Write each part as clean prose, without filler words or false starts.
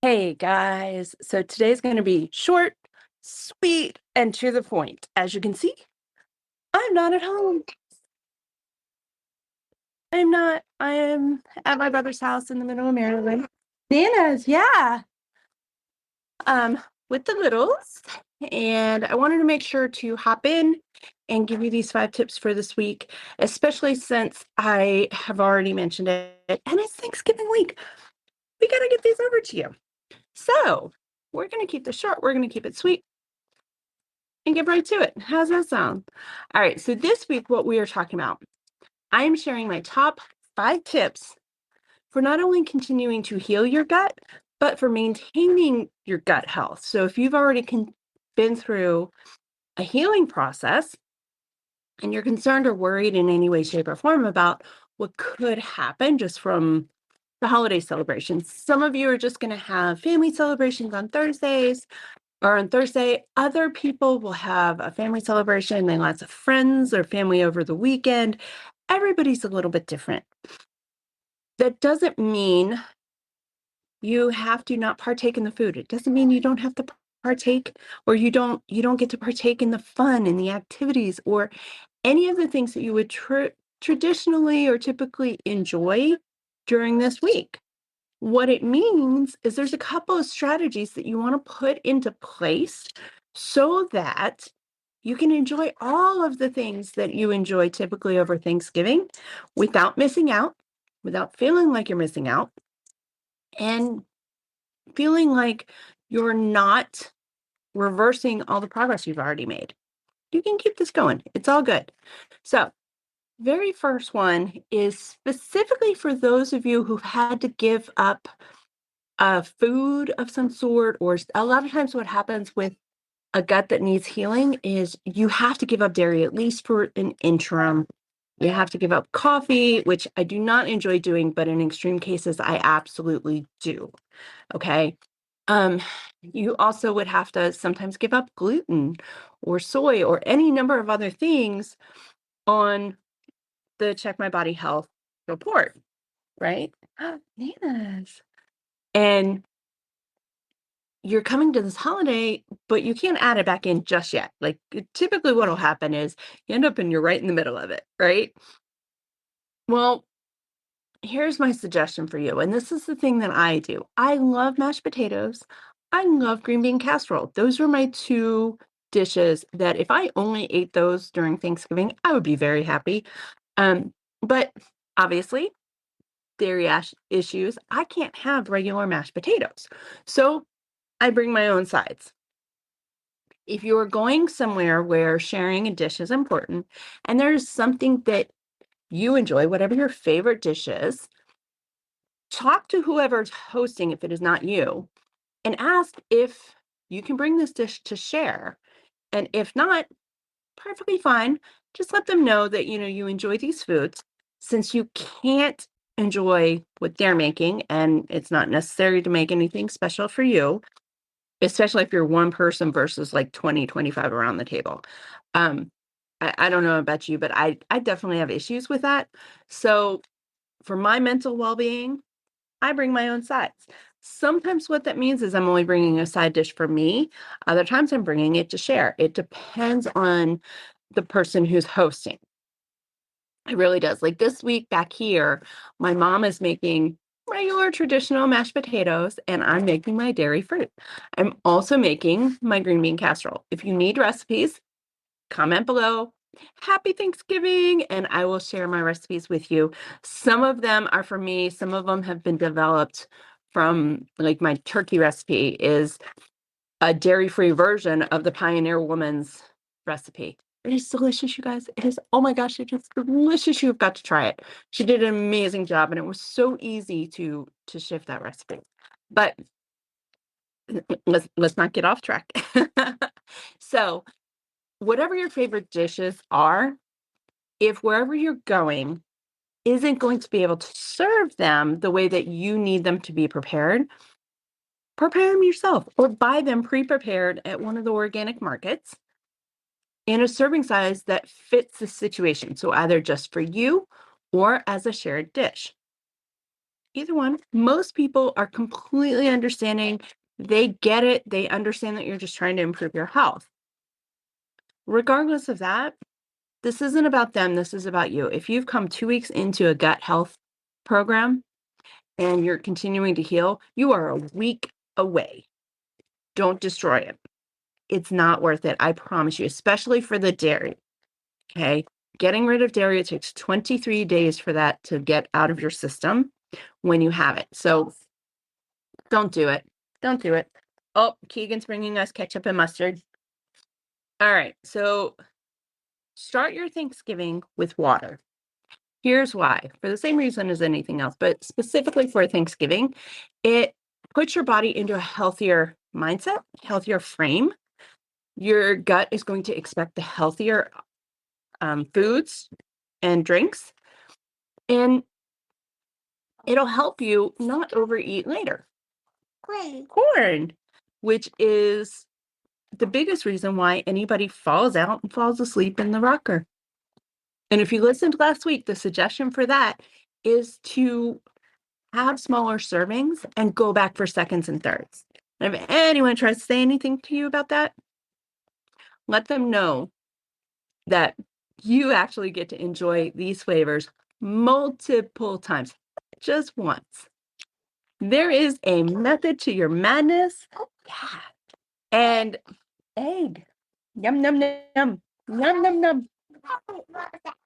Hey guys, so today's going to be short, sweet, and to the point. As you can see, I'm not at home. I'm not. I am at my brother's house in the middle of Maryland. Nana's, yeah. Um, with the littles. And I wanted to make sure to hop in and give you these 5 tips for this week, especially since I have already mentioned it and it's Thanksgiving week. We got to get these over to you. So we're going to keep this short, we're going to keep it sweet and get right to it. How's that sound? All right, so this week, what we are talking about, I am sharing my top 5 tips for not only continuing to heal your gut, but for maintaining your gut health. So if you've already been through a healing process and you're concerned or worried in any way, shape, or form about what could happen just from the holiday celebrations, some of you are just going to have family celebrations on Thursdays or on Thursday. Other people will have a family celebration and lots of friends or family over the weekend. Everybody's a little bit different. That doesn't mean you have to not partake in the food. It doesn't mean you don't have to partake, or you don't get to partake in the fun and the activities or any of the things that you would traditionally or typically enjoy during this week. What it means is there's a couple of strategies that you want to put into place so that you can enjoy all of the things that you enjoy typically over Thanksgiving without missing out, without feeling like you're missing out, and feeling like you're not reversing all the progress you've already made. You can keep this going. It's all good. So, very first one is specifically for those of you who've had to give up food of some sort, or a lot of times what happens with a gut that needs healing is you have to give up dairy, at least for an interim. You have to give up coffee, which I do not enjoy doing, but in extreme cases, I absolutely do. Okay. Um, you also would have to sometimes give up gluten or soy or any number of other things on the Check My Body Health report, right? Nana's. And you're coming to this holiday, but you can't add it back in just yet. Like typically what'll happen is you end up and you're right in the middle of it, right? Well, here's my suggestion for you. And this is the thing that I do. I love mashed potatoes. I love green bean casserole. Those are my two dishes that if I only ate those during Thanksgiving, I would be very happy. Um, but obviously, dairy issues, I can't have regular mashed potatoes. So I bring my own sides. If you're going somewhere where sharing a dish is important and there's something that you enjoy, whatever your favorite dish is, talk to whoever's hosting if it is not you and ask if you can bring this dish to share. And if not, perfectly fine. Just let them know that you enjoy these foods. Since you can't enjoy what they're making and it's not necessary to make anything special for you, especially if you're one person versus like 20, 25 around the table. Um, I don't know about you, but I definitely have issues with that. So for my mental well-being, I bring my own sides. Sometimes what that means is I'm only bringing a side dish for me. Other times I'm bringing it to share. It depends on the person who's hosting. It really does. Like this week back here, my mom is making regular traditional mashed potatoes and I'm making my dairy fruit. I'm also making my green bean casserole. If you need recipes, comment below. Happy Thanksgiving, and I will share my recipes with you. Some of them are for me, some of them have been developed from, like, my turkey recipe is a dairy-free version of the Pioneer Woman's recipe. It is delicious, you guys. It is, oh my gosh, it is delicious. You've got to try it. She did an amazing job, and it was so easy to shift that recipe. But let's not get off track. So, whatever your favorite dishes are, if wherever you're going isn't going to be able to serve them the way that you need them to be prepared, prepare them yourself or buy them pre-prepared at one of the organic markets in a serving size that fits the situation. So either just for you or as a shared dish. Either one. Most people are completely understanding. They get it. They understand that you're just trying to improve your health. Regardless of that, this isn't about them. This is about you. If you've come 2 weeks into a gut health program and you're continuing to heal, you are a week away. Don't destroy it. It's not worth it. I promise you, especially for the dairy. Okay. Getting rid of dairy, it takes 23 days for that to get out of your system when you have it. So don't do it. Don't do it. Oh, Keegan's bringing us ketchup and mustard. All right. So start your Thanksgiving with water. Here's why. For the same reason as anything else, but specifically for Thanksgiving, it puts your body into a healthier mindset, healthier frame. Your gut is going to expect the healthier foods and drinks, and it'll help you not overeat later. Corn, which is the biggest reason why anybody falls out and falls asleep in the rocker. And if you listened last week, the suggestion for that is to have smaller servings and go back for seconds and thirds. And if anyone tries to say anything to you about that, let them know that you actually get to enjoy these flavors multiple times, just once. There is a method to your madness. Yeah. And egg. Yum, num, num. Num, num, num.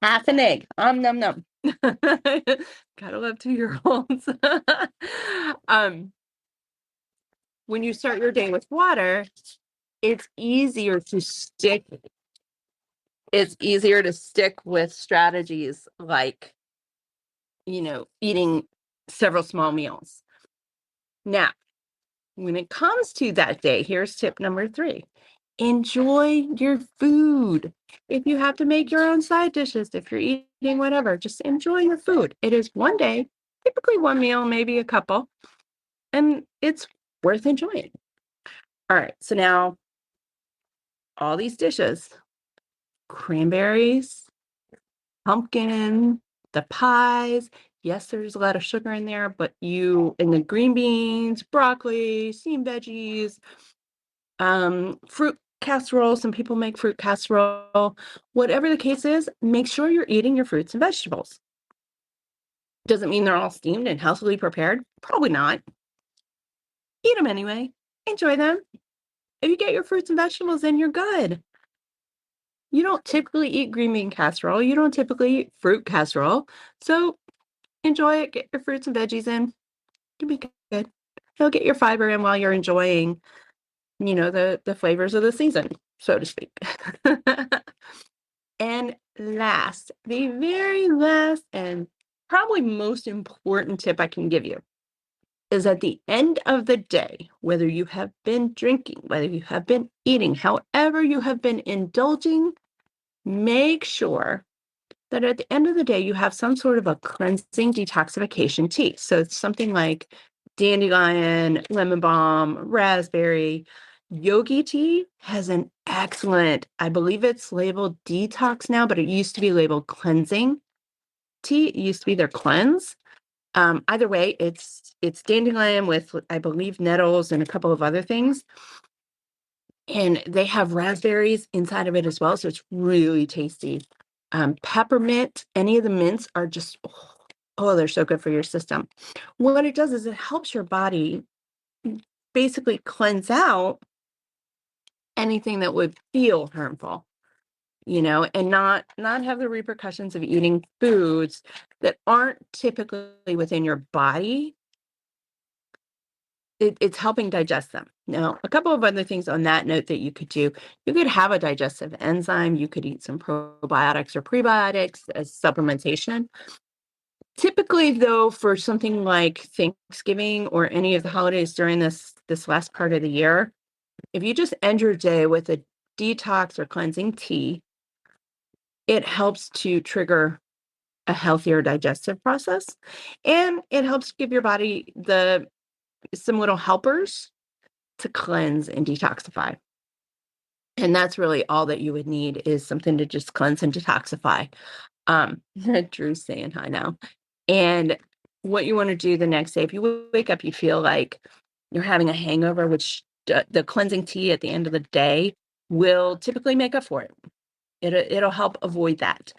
Half an egg. Num, num. Gotta love 2-year-olds. When you start your day with water, it's easier to stick. It's easier to stick with strategies like, eating several small meals. Now, when it comes to that day, here's tip number 3. Enjoy your food. If you have to make your own side dishes, if you're eating whatever, just enjoy your food. It is one day, typically one meal, maybe a couple, and it's worth enjoying. All right, so now all these dishes, cranberries, pumpkin, the pies. Yes, there's a lot of sugar in there, but and the green beans, broccoli, steamed veggies, fruit casserole. Some people make fruit casserole. Whatever the case is, make sure you're eating your fruits and vegetables. Doesn't mean they're all steamed and healthily prepared. Probably not. Eat them anyway. Enjoy them. If you get your fruits and vegetables in, you're good. You don't typically eat green bean casserole. You don't typically eat fruit casserole. So enjoy it. Get your fruits and veggies in. You'll be good. You'll get your fiber in while you're enjoying, the flavors of the season, so to speak. And last, the very last and probably most important tip I can give you is at the end of the day, whether you have been drinking, whether you have been eating, however you have been indulging, make sure that at the end of the day, you have some sort of a cleansing detoxification tea. So it's something like dandelion, lemon balm, raspberry. Yogi tea has an excellent, I believe it's labeled detox now, but it used to be labeled cleansing tea. It used to be their cleanse. Either way, it's dandelion with, I believe, nettles and a couple of other things. And they have raspberries inside of it as well. So it's really tasty. Peppermint, any of the mints are just, they're so good for your system. What it does is it helps your body basically cleanse out anything that would feel harmful, and not have the repercussions of eating foods that aren't typically within your body. It's helping digest them. Now, a couple of other things on that note that you could do. You could have a digestive enzyme. You could eat some probiotics or prebiotics as supplementation. Typically, though, for something like Thanksgiving or any of the holidays during this last part of the year, if you just end your day with a detox or cleansing tea, it helps to trigger a healthier digestive process, and it helps give your body some little helpers to cleanse and detoxify. And that's really all that you would need is something to just cleanse and detoxify. Drew's saying hi now. And what you want to do the next day. If you wake up, you feel like you're having a hangover, which the cleansing tea at the end of the day will typically make up for it. It'll help avoid that.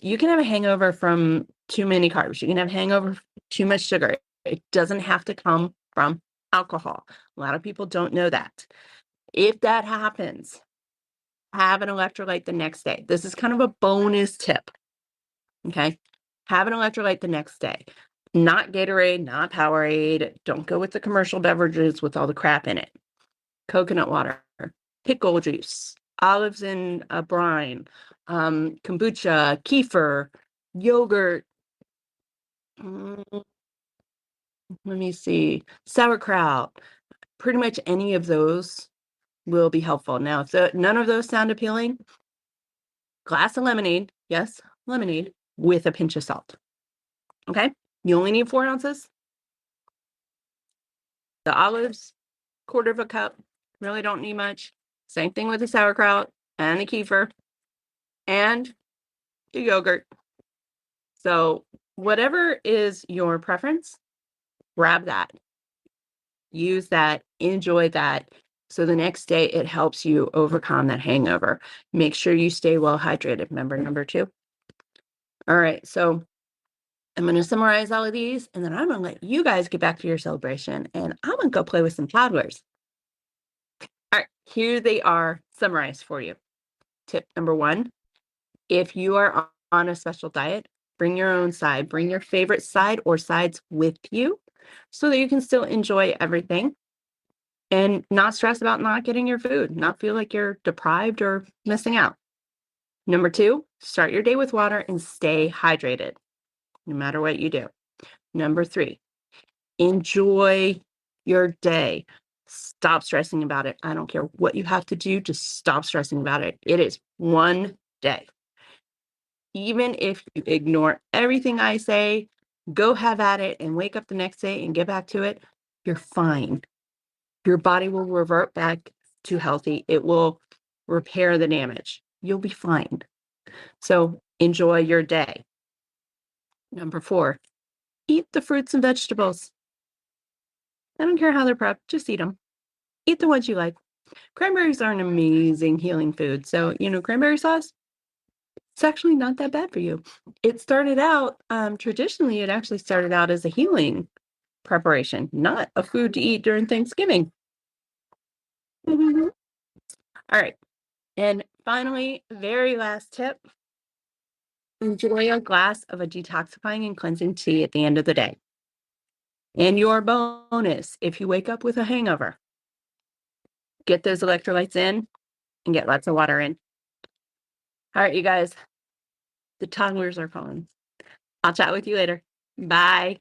You can have a hangover from too many carbs. You can have a hangover from too much sugar. It doesn't have to come from alcohol. A lot of people don't know that. If that happens, have an electrolyte the next day. This is kind of a bonus tip. Okay. Have an electrolyte the next day. Not Gatorade, not Powerade. Don't go with the commercial beverages with all the crap in it. Coconut water, pickle juice, olives in a brine, kombucha, kefir, yogurt. Let me see, sauerkraut. Pretty much any of those will be helpful. Now, if none of those sound appealing, glass of lemonade, yes, lemonade with a pinch of salt. Okay, you only need 4 ounces. The olives, 1/4 of a cup, really don't need much. Same thing with the sauerkraut and the kefir and the yogurt. So whatever is your preference, grab that, use that, enjoy that. So the next day it helps you overcome that hangover. Make sure you stay well hydrated. Remember number 2? All right. So I'm going to summarize all of these, and then I'm going to let you guys get back to your celebration, and I'm going to go play with some toddlers. All right. Here they are summarized for you. Tip number 1, if you are on a special diet, bring your own side. Bring your favorite side or sides with you so that you can still enjoy everything and not stress about not getting your food, not feel like you're deprived or missing out. Number 2, start your day with water and stay hydrated, no matter what you do. Number 3, enjoy your day. Stop stressing about it. I don't care what you have to do, just stop stressing about it. It is one day. Even if you ignore everything I say, go have at it and wake up the next day and get back to it, you're fine. Your body will revert back to healthy. It will repair the damage. You'll be fine. So enjoy your day. Number 4, eat the fruits and vegetables. I don't care how they're prepped, just eat them. Eat the ones you like. Cranberries are an amazing healing food. So, cranberry sauce, it's actually not that bad for you. It started out, traditionally, it actually started out as a healing preparation, not a food to eat during Thanksgiving. All right. And finally, very last tip, enjoy a glass of a detoxifying and cleansing tea at the end of the day. And your bonus, if you wake up with a hangover, get those electrolytes in and get lots of water in. All right, you guys, the toddlers are calling. I'll chat with you later. Bye.